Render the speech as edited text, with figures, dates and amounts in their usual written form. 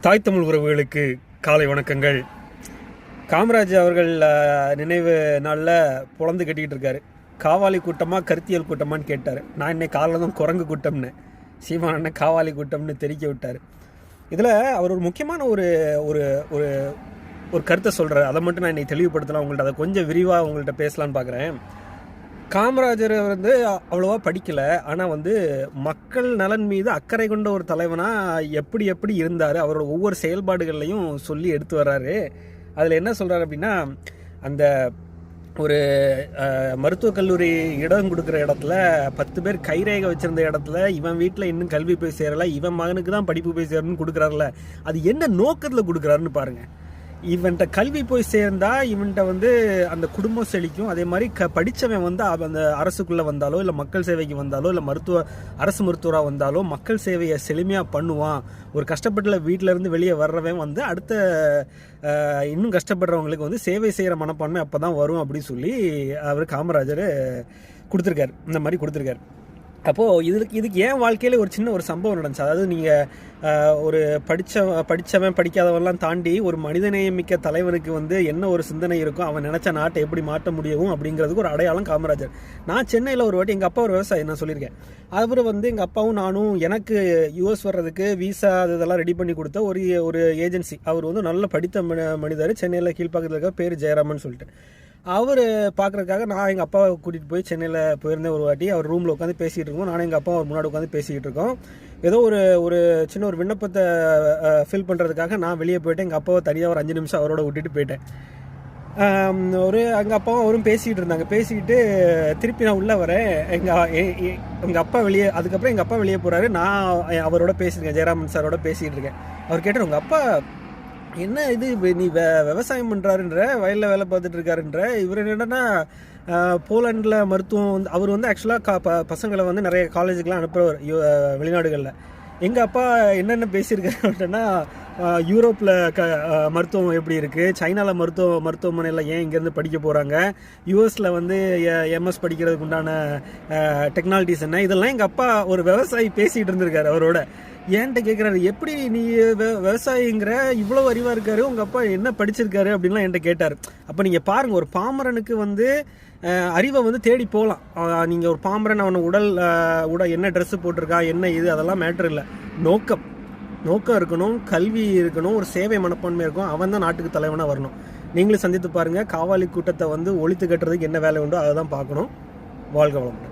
தாய் தமிழ் உறவுகளுக்கு காலை வணக்கங்கள். காமராஜ் அவர்கள் நினைவு நாளில் புலந்து கட்டிக்கிட்டு இருக்காரு. காவாலி கூட்டமாக கருத்தியல் கூட்டமான்னு கேட்டார். நான் இன்னைக்கு காலையில் தான் குரங்கு கூட்டம்னு, சீமான் அண்ணன் காவாலி கூட்டம்னு தெரிவிக்க விட்டார். இதில் அவர் ஒரு முக்கியமான ஒரு ஒரு ஒரு ஒரு கருத்தை சொல்கிறார். அதை மட்டும் நான் இன்னைக்கு தெளிவுபடுத்தலாம் உங்கள்கிட்ட. அதை கொஞ்சம் விரிவாக உங்கள்கிட்ட பேசலான்னு பார்க்குறேன். காமராஜர் அவ்வளோவா படிக்கலை, ஆனால் மக்கள் நலன் மீது அக்கறை கொண்ட ஒரு தலைவனாக எப்படி இருந்தார், அவரோட ஒவ்வொரு செயல்பாடுகள்லையும் சொல்லி எடுத்து வர்றாரு. அதில் என்ன சொல்கிறார் அப்படின்னா, அந்த ஒரு மருத்துவக் கல்லூரி இடம் கொடுக்குற இடத்துல 10 பேர் கைரேகை வச்சுருந்த இடத்துல இவன் வீட்டில் இன்னும் கல்வி போய் சேரலை, இவன் மகனுக்கு தான் படிப்பு போய் சேரணும்னு கொடுக்குறாருல, அது என்ன நோக்கத்தில் கொடுக்குறாருன்னு பாருங்கள். இவன்கிட்ட கல்வி போய் சேர்ந்தா இவன்கிட்ட அந்த குடும்பம் செழிக்கும். அதே மாதிரி படித்தவன் அந்த அரசுக்குள்ளே வந்தாலோ இல்லை மக்கள் சேவைக்கு வந்தாலோ இல்லை அரசு மருத்துவராக வந்தாலோ மக்கள் சேவையை செழுமையாக பண்ணுவான். ஒரு கஷ்டப்பட்டுல வீட்டிலேருந்து வெளியே வர்றவன் அடுத்த இன்னும் கஷ்டப்படுறவங்களுக்கு சேவை செய்கிற மனப்பான்மை அப்போ தான் வரும் அப்படின்னு சொல்லி அவர் காமராஜர் கொடுத்துருக்காரு. இந்த மாதிரி கொடுத்துருக்காரு. அப்போது இதுக்கு ஏன் வாழ்க்கையில் ஒரு சின்ன ஒரு சம்பவம் நடந்துச்சு. அதாவது நீங்கள் ஒரு படித்தவன் படிக்காதவெல்லாம் தாண்டி ஒரு மனிதநேயமிக்க தலைவனுக்கு என்ன ஒரு சிந்தனை இருக்கும், அவன் நினச்ச நாட்டை எப்படி மாற்ற முடியும் அப்படிங்கிறதுக்கு ஒரு அடையாளம் காமராஜர். நான் சென்னையில் ஒரு வாட்டி, எங்கள் அப்பா ஒரு விவசாயி, நான் சொல்லியிருக்கேன். அவர் எங்கள் அப்பாவும் நானும் எனக்கு யூஎஸ் வர்றதுக்கு வீசா இதெல்லாம் ரெடி பண்ணி கொடுத்த ஒரு ஏஜென்சி. அவர் நல்ல படித்த மனிதர். சென்னையில் கீழ்ப்பாக்கத்தில் இருக்க பேர் ஜெயராமன் சொல்லிட்டு. அவர் பார்க்குறதுக்காக நான் எங்கள் அப்பாவை கூட்டிகிட்டு போய் சென்னையில் போயிருந்தேன் ஒரு வாட்டி. அவர் ரூமில் உட்காந்து பேசிகிட்டு இருக்கோம். நானும் எங்கள் அப்பா அவர் முன்னாடி உட்காந்து பேசிக்கிட்டு இருக்கோம். ஏதோ ஒரு சின்ன ஒரு விண்ணப்பத்தை ஃபில் பண்ணுறதுக்காக நான் வெளியே போயிட்டேன். எங்கள் அப்பாவை தனியாக ஒரு 5 நிமிஷம் அவரோட விட்டுட்டு போயிட்டேன். எங்கள் அப்பாவும் அவரும் பேசிக்கிட்டு இருந்தாங்க. பேசிக்கிட்டு திருப்பி நான் உள்ளே வரேன். எங்கள் அப்பா வெளியே, அதுக்கப்புறம் எங்கள் அப்பா வெளியே போகிறாரு. நான் அவரோட பேசியிருக்கேன், ஜெயராமன் சாரோட பேசிக்கிட்டு இருக்கேன். அவர் கேட்டார், உங்கள் அப்பா என்ன இது, நீ விவசாயம் பண்ணுறாருன்ற, வயலில் வேலை பார்த்துட்டு இருக்காருன்ற, இவர் என்னன்னா போலண்டில் மருத்துவம் அவர் ஆக்சுவலாக பசங்களை நிறைய காலேஜுக்கெலாம் அனுப்புகிறவர் வெளிநாடுகளில். எங்கள் அப்பா என்னென்ன பேசியிருக்காரு அப்படின்னா, யூரோப்பில் மருத்துவம் எப்படி இருக்குது, சைனாவில் மருத்துவமனையில் ஏன் இங்கேருந்து படிக்க போகிறாங்க, யூஎஸில் எம்எஸ் படிக்கிறதுக்கு உண்டான டெக்னாலஜிஸ் என்ன, இதெல்லாம் எங்கள் அப்பா ஒரு விவசாயி பேசிகிட்டு இருந்திருக்காரு அவரோட. ஏன்ட்ட கேட்குறாரு, எப்படி நீ விவசாயிங்கிற, இவ்வளோ அறிவாக இருக்காரு, உங்கள் அப்பா என்ன படிச்சிருக்காரு அப்படின்லாம் என்கிட்ட கேட்டார். அப்போ நீங்கள் பாருங்கள், ஒரு பாமரனுக்கு அறிவை தேடி போகலாம். நீங்கள் ஒரு பாமரன், அவனை உடல் என்ன ட்ரெஸ்ஸு போட்டிருக்கான், என்ன இது, அதெல்லாம் மேட்ரு இல்லை. நோக்கம் இருக்கணும், கல்வி இருக்கணும், ஒரு சேவை மனப்பான்மை இருக்கும். அவன் தான் நாட்டுக்கு தலைவனாக வரணும். நீங்களும் சந்தித்து பாருங்கள். காவாலி கூட்டத்தை ஒழித்து கட்டுறதுக்கு என்ன வேலை உண்டோ அதை தான் பார்க்கணும். வாழ்க வளமுடன்.